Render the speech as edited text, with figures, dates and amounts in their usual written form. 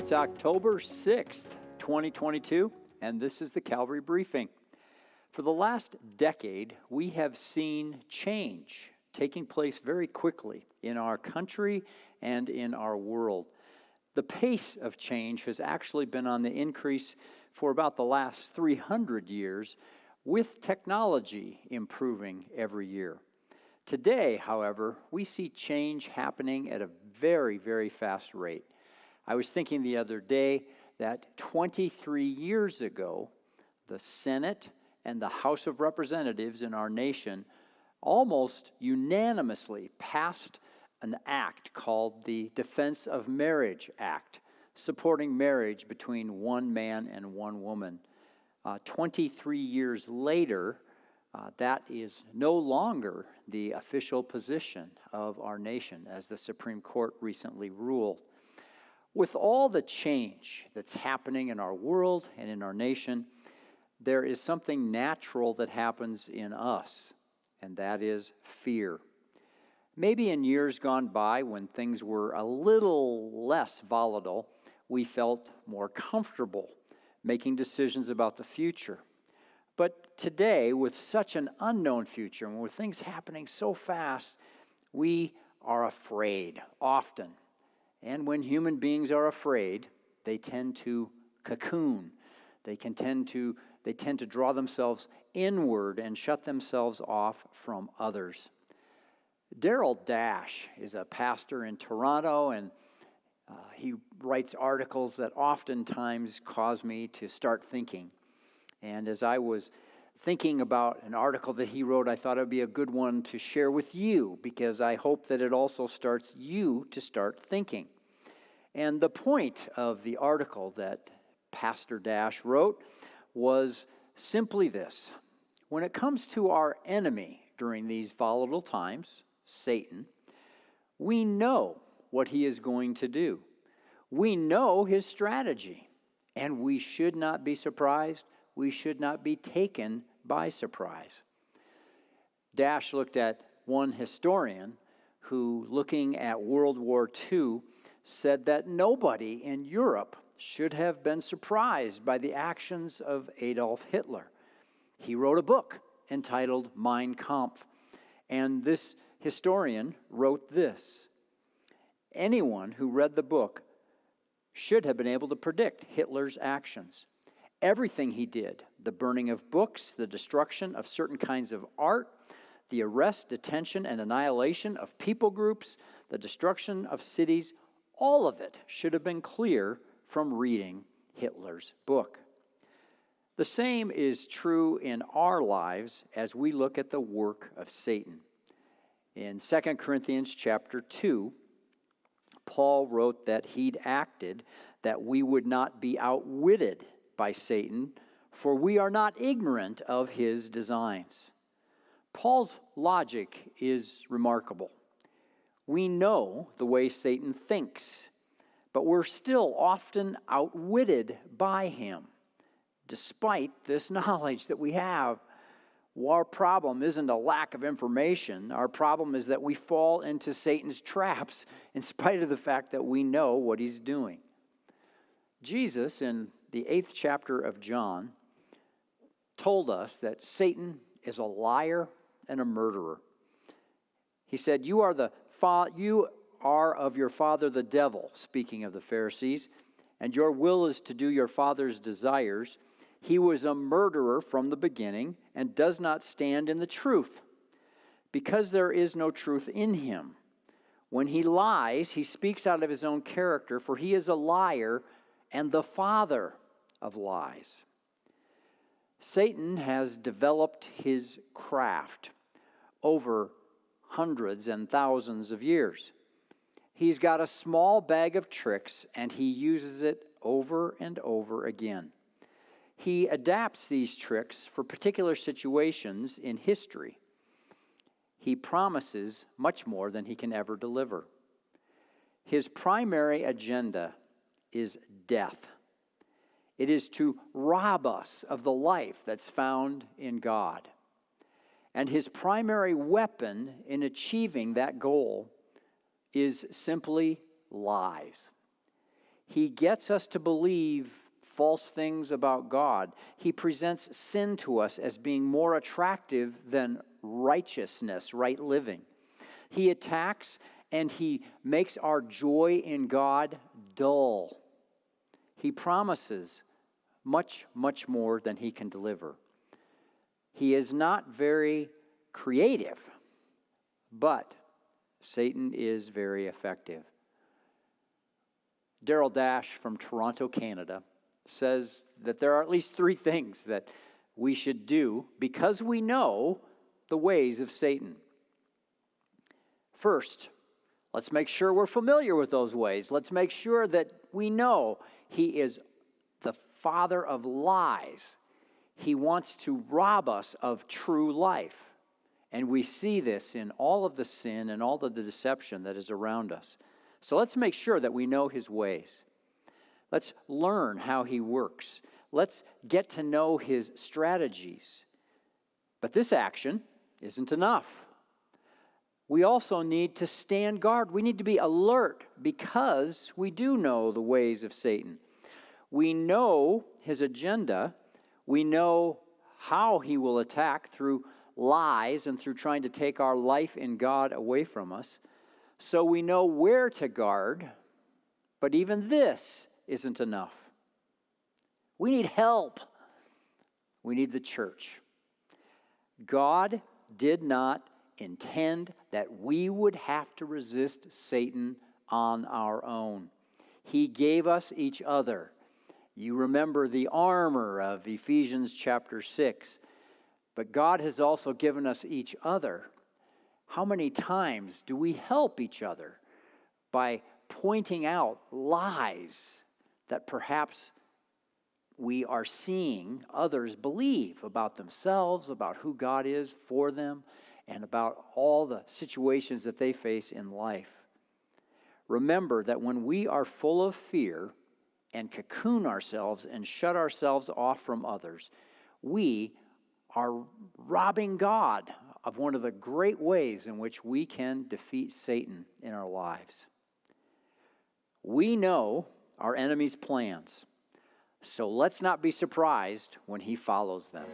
It's October 6th, 2022, and this is the Calvary Briefing. For the last decade, we have seen change taking place very quickly in our country and in our world. The pace of change has actually been on the increase for about the last 300 years, with technology improving every year. Today, however, we see change happening at a very, very fast rate. I was thinking the other day that 23 years ago, the Senate and the House of Representatives in our nation almost unanimously passed an act called the Defense of Marriage Act, supporting marriage between one man and one woman. 23 years later, that is no longer the official position of our nation, as the Supreme Court recently ruled. With all the change that's happening in our world and in our nation, there is something natural that happens in us, and that is fear. Maybe in years gone by, when things were a little less volatile, we felt more comfortable making decisions about the future. But today, with such an unknown future, and with things happening so fast, we are afraid often. And when human beings are afraid, they tend to cocoon. They tend to draw themselves inward and shut themselves off from others. Daryl Dash is a pastor in Toronto, and he writes articles that oftentimes cause me to start thinking. And as I was thinking about an article that he wrote, I thought it would be a good one to share with you, because I hope that it also starts you to start thinking. And the point of the article that Pastor Dash wrote was simply this: when it comes to our enemy during these volatile times, Satan, we know what he is going to do. We know his strategy, and we should not be surprised. We should not be taken by surprise. Dash looked at one historian who, looking at World War II, said that nobody in Europe should have been surprised by the actions of Adolf Hitler. He wrote a book entitled Mein Kampf, and this historian wrote this: anyone who read the book should have been able to predict Hitler's actions. Everything he did, the burning of books, the destruction of certain kinds of art, the arrest, detention, and annihilation of people groups, the destruction of cities, all of it should have been clear from reading Hitler's book. The same is true in our lives as we look at the work of Satan. In 2 Corinthians chapter 2, Paul wrote that he'd acted that we would not be outwitted by Satan, for we are not ignorant of his designs. Paul's logic is remarkable. We know the way Satan thinks, but we're still often outwitted by him. Despite this knowledge that we have, our problem isn't a lack of information. Our problem is that we fall into Satan's traps in spite of the fact that we know what he's doing. Jesus, in the 8th chapter of John, told us that Satan is a liar and a murderer. He said, you are of your father the devil, speaking of the Pharisees, and your will is to do your father's desires. He was a murderer from the beginning and does not stand in the truth, because there is no truth in him. When he lies, he speaks out of his own character, for he is a liar and the father of lies. Satan has developed his craft over hundreds and thousands of years. He's got a small bag of tricks, and he uses it over and over again. He adapts these tricks for particular situations in history. He promises much more than he can ever deliver. His primary agenda is death. It is to rob us of the life that's found in God. And his primary weapon in achieving that goal is simply lies. He gets us to believe false things about God. He presents sin to us as being more attractive than righteousness, right living. He attacks and he makes our joy in God dull. He promises much, much more than he can deliver. He is not very creative, but Satan is very effective. Daryl Dash from Toronto, Canada, says that there are at least 3 things that we should do because we know the ways of Satan. First, let's make sure we're familiar with those ways. Let's make sure that we know he is the father of lies. He wants to rob us of true life. And we see this in all of the sin and all of the deception that is around us. So let's make sure that we know his ways. Let's learn how he works. Let's get to know his strategies. But this action isn't enough. We also need to stand guard. We need to be alert because we do know the ways of Satan. We know his agenda. We know how he will attack through lies and through trying to take our life in God away from us. So we know where to guard, but even this isn't enough. We need help. We need the church. God did not intend that we would have to resist Satan on our own. He gave us each other. You remember the armor of Ephesians chapter 6. But God has also given us each other. How many times do we help each other by pointing out lies that perhaps we are seeing others believe about themselves, about who God is for them, and about all the situations that they face in life? Remember that when we are full of fear and cocoon ourselves and shut ourselves off from others, we are robbing God of one of the great ways in which we can defeat Satan in our lives. We know our enemy's plans, so let's not be surprised when he follows them.